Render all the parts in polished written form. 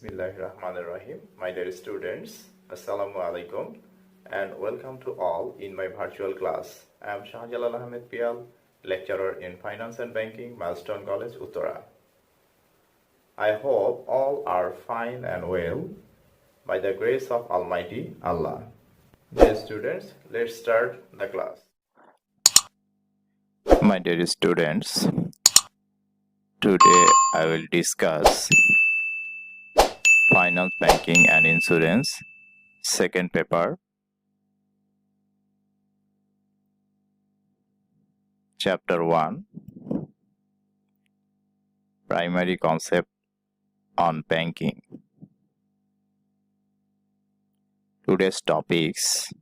Bismillahirrahmanirrahim. My dear students, Assalamu alaikum and welcome to all in my virtual class. I am Shahjalal Ahmed Pial, lecturer in Finance and Banking, Milestone College, Uttara. I hope all are fine and well by the grace of Almighty Allah. Dear students, let's start the class. My dear students, today I will discuss Finance, Banking and Insurance, second paper, chapter 1, primary concept on banking. Today's topics: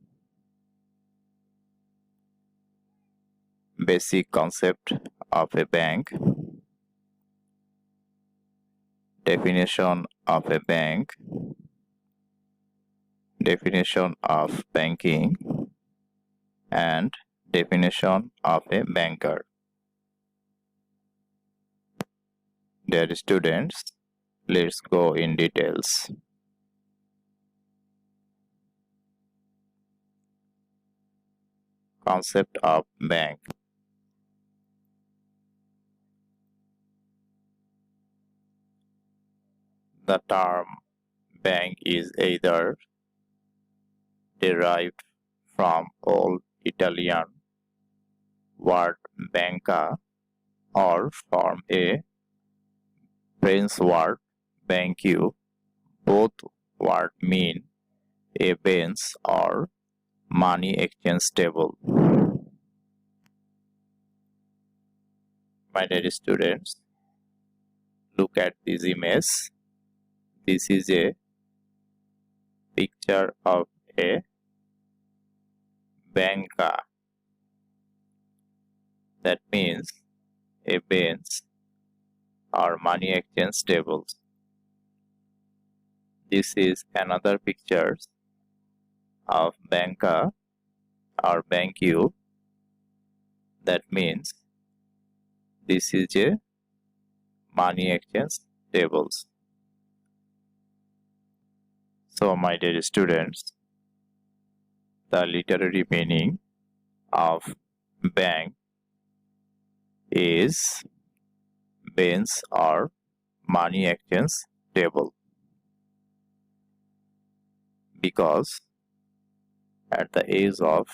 basic concept of a bank, definition of a bank, definition of banking, and definition of a banker. Dear students, let's go in details. Concept of bank. The term bank is either derived from Old Italian word banca or from a French word banque. Both words mean a bench or money exchange table. My dear students, look at this image. This is a picture of a banca. That means a bench or money exchange tables. This is another picture of banca or banque. That means this is a money exchange tables. So, my dear students, the literary meaning of bank is bench or money exchange table, because at the age of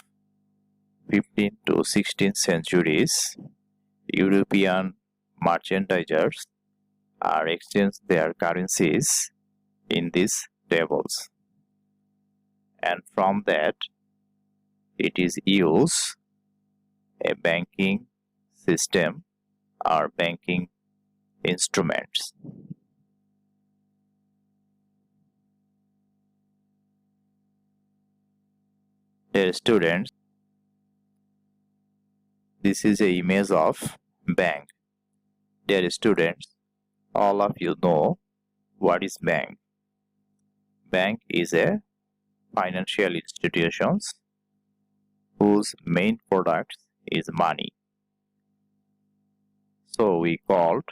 15th to 16th centuries, European merchandisers are exchanged their currencies in these tables, and from that it is used a banking system or banking instruments. Dear students, this is an image of bank. Dear students, all of you know what is bank. Bank is a financial institutions whose main product is money. So we called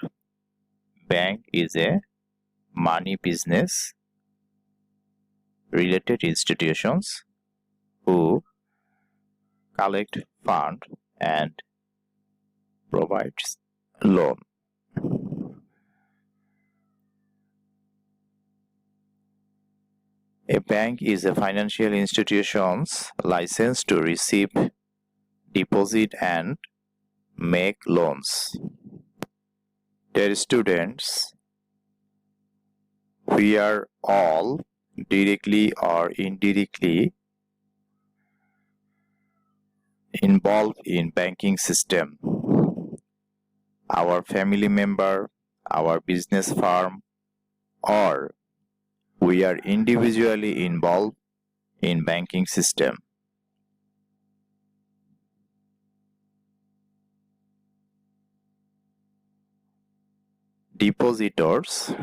bank is a money business related institutions who collect fund and provides loan. A bank is a financial institutions licensed to receive deposit and make loans. Dear students, we are all directly or indirectly involved in banking system. Our family member, our business firm, or we are individually involved in banking system. Depositors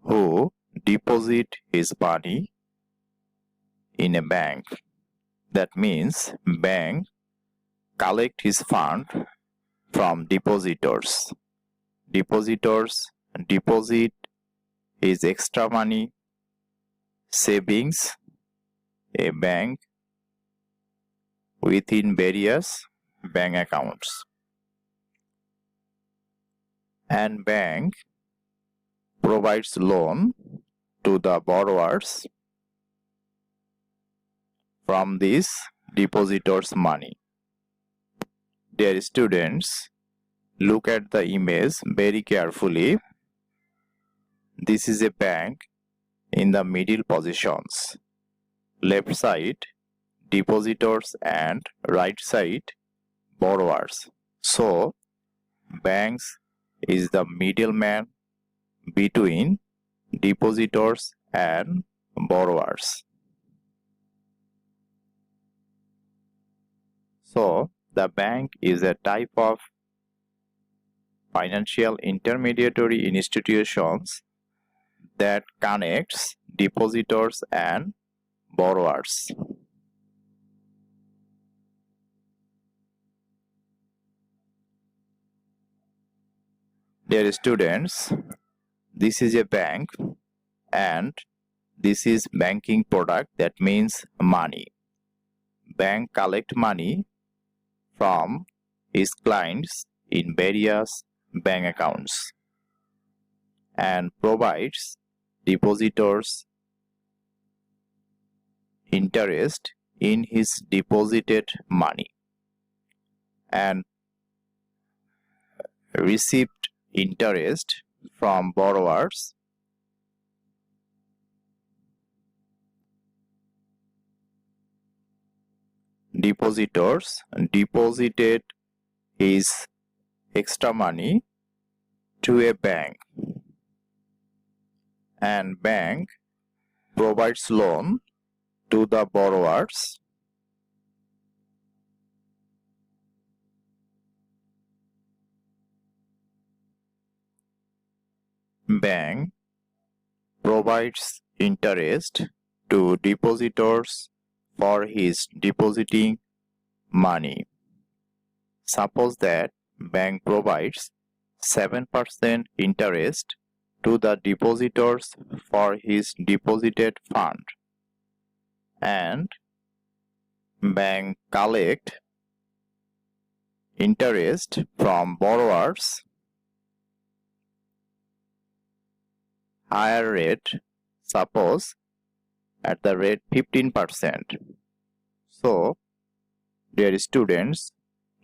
who deposit his money in a bank. That means bank collect his fund from depositors. Depositors deposit his extra money, savings, a bank within various bank accounts. And bank provides loan to the borrowers from this depositor's money. Dear students, look at the image very carefully. This is a bank in the middle positions. Left side depositors and right side borrowers. So, banks is the middleman between depositors and borrowers. So, the bank is a type of financial intermediary institutions that connects depositors and borrowers. Dear students, this is a bank and this is banking product, that means money. Bank collect money from its clients in various bank accounts and provides depositors interest in his deposited money and received interest from borrowers depositors deposited his extra money to a bank and bank provides loan to the borrowers bank provides interest to depositors for his depositing money. Suppose that bank provides 7% interest to the depositors for his deposited fund and bank collect interest from borrowers higher rate, suppose at the rate 15%. So, dear students,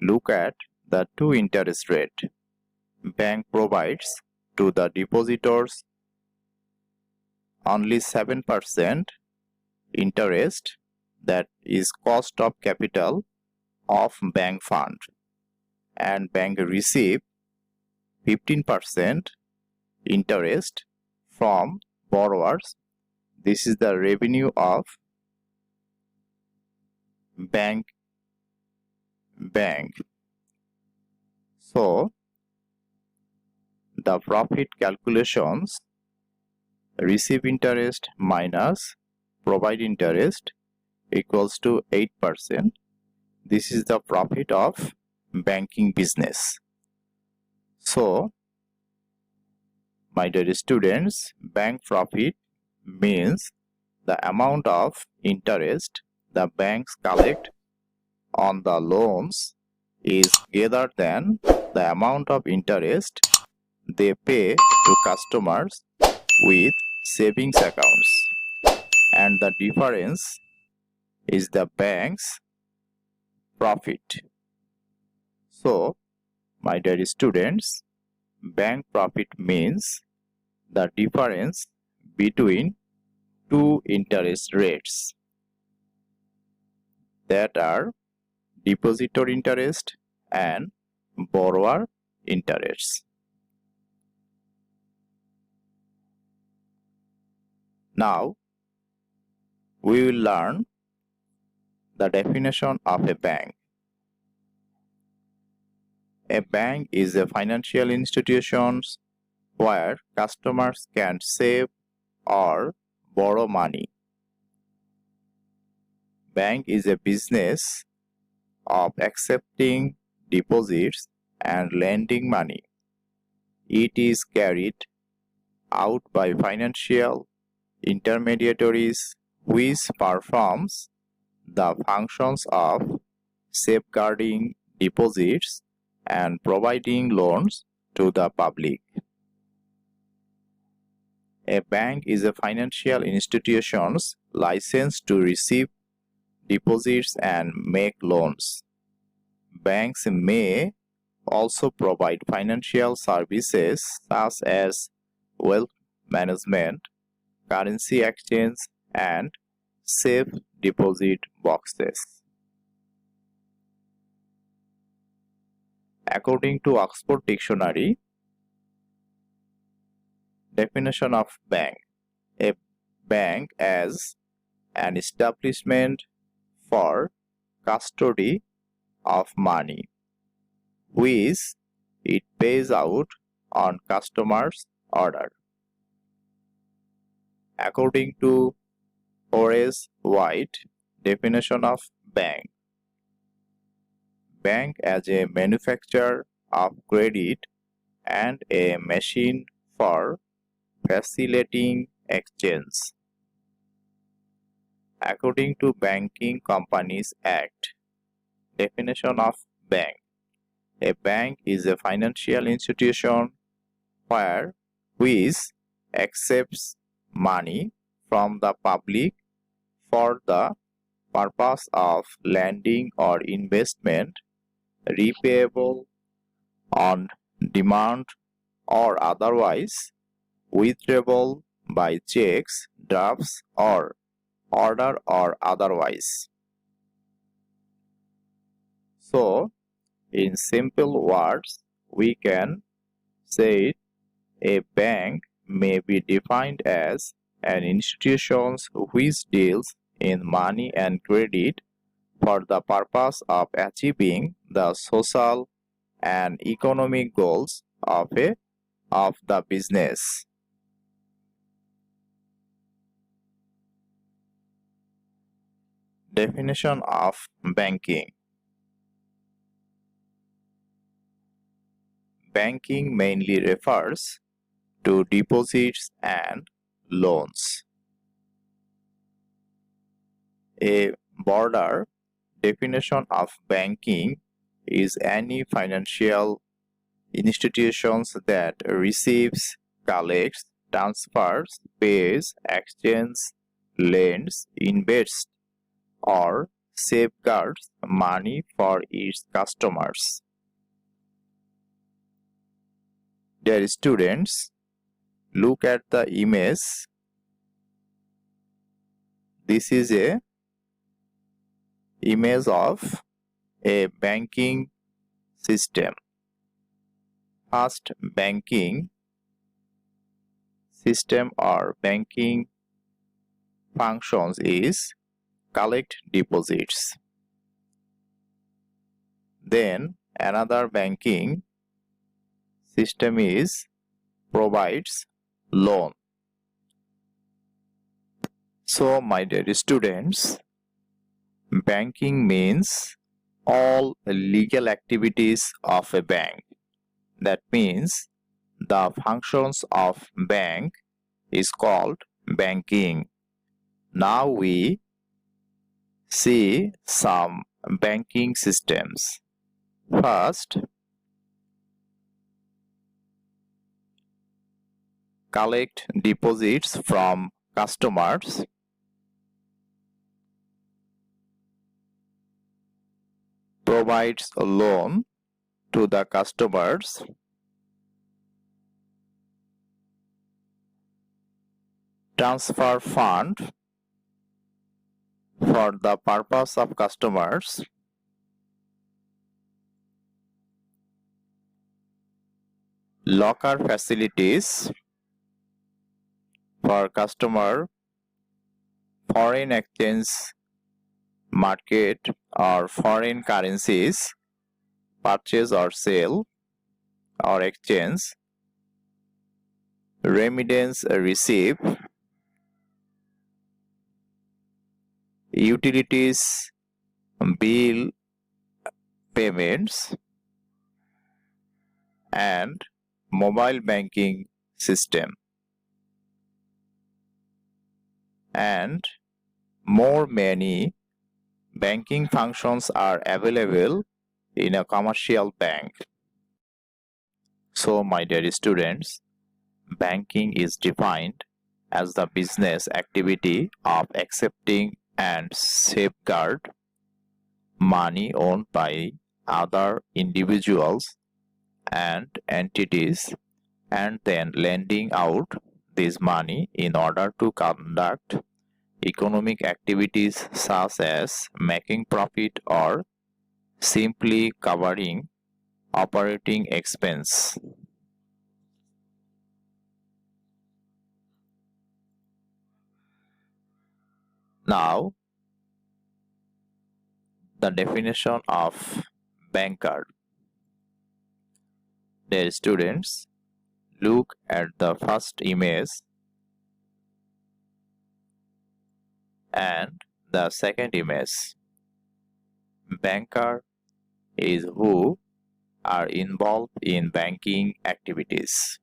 look at the two interest rate. Bank provides to the depositors only 7% interest, that is cost of capital of bank fund, and bank receive 15% interest from borrowers. This is the revenue of bank. So, the profit calculations, receive interest minus provide interest equals to 8%. This is the profit of banking business. So, my dear students, bank profit means the amount of interest the banks collect on the loans is greater than the amount of interest they pay to customers with savings accounts, and the difference is the bank's profit. So, my dear students, bank profit means the difference between two interest rates, that are depositor interest and borrower interest. Now, we will learn the definition of a bank. A bank is a financial institution where customers can save or borrow money. Bank is a business of accepting deposits and lending money. It is carried out by financial intermediaries which performs the functions of safeguarding deposits and providing loans to the public. A bank is a financial institution licensed to receive deposits and make loans. Banks may also provide financial services such as wealth management, currency exchange, and safe deposit boxes. According to Oxford Dictionary, definition of bank: a bank as an establishment for custody of money, which it pays out on customers' order. According to Horace White, definition of bank: bank as a manufacturer of credit and a machine for facilitating exchange. According to Banking Companies Act, definition of bank: a bank is a financial institution which accepts money from the public for the purpose of lending or investment, repayable on demand or otherwise, withdrawable by checks, drafts, or order or otherwise. So, in simple words, we can say a bank may be defined as an institution which deals in money and credit for the purpose of achieving the social and economic goals of the business. Definition of banking: banking mainly refers to deposits and loans. A broader definition of banking is any financial institution that receives, collects, transfers, pays, exchanges, lends, invests, or safeguards money for its customers. Dear students, look at the image. This is a image of a banking system. First, banking system or banking functions is collect deposits. Then another banking system is provides loan. So my dear students, banking means all legal activities of a bank. That means the functions of bank is called banking. Now we see some banking systems. First, collect deposits from customers. Provides a loan to the customers. Transfer fund for the purpose of customers. Locker facilities for customer. Foreign exchange market or foreign currencies purchase or sale or exchange. Remittance receive. Utilities bill payments, and mobile banking system. and more many banking functions are available in a commercial bank. So, my dear students, banking is defined as the business activity of accepting and safeguard money owned by other individuals and entities and then lending out this money in order to conduct economic activities such as making profit or simply covering operating expense. Now, the definition of banker. Dear students, look at the first image and the second image. Banker is who are involved in banking activities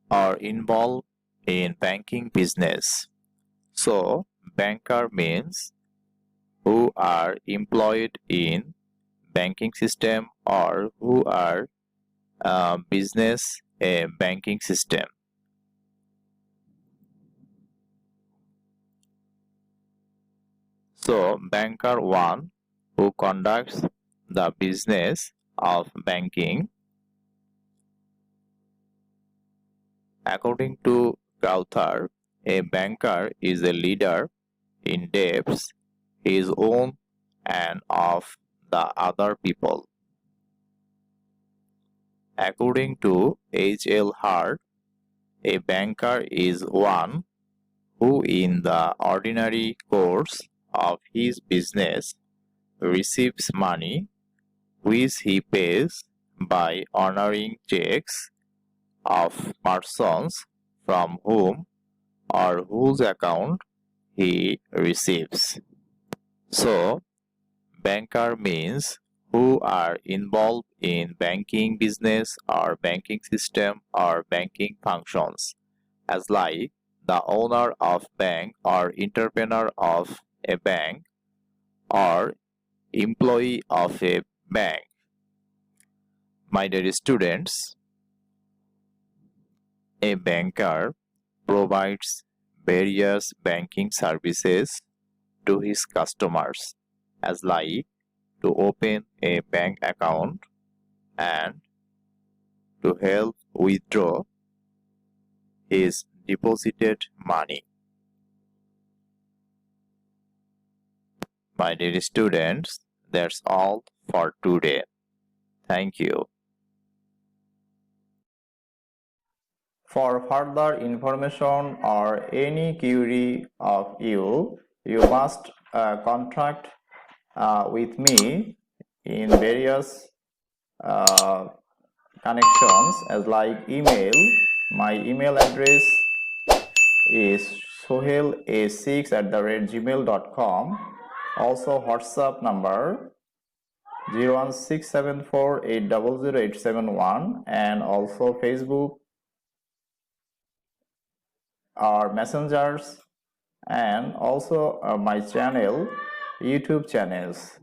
or involved in banking business. So, banker means who are employed in banking system or who are business a banking system. So, banker 1 who conducts the business of banking. According to Crowther, a banker is a leader in debts, his own and of the other people. According to H.L. Hart, a banker is one who in the ordinary course of his business receives money which he pays by honoring checks of persons from whom or whose account he receives. So, banker means who are involved in banking business or banking system or banking functions, as like the owner of bank or entrepreneur of a bank or employee of a bank. My dear students, a banker provides various banking services to his customers, as like to open a bank account and to help withdraw his deposited money. My dear students, that's all for today. Thank you. For further information or any query of you, you must contact with me in various connections as like email. My email address is sohela6@gmail.com. Also WhatsApp number 01674800871 and also Facebook or messengers and also my channel, YouTube channels.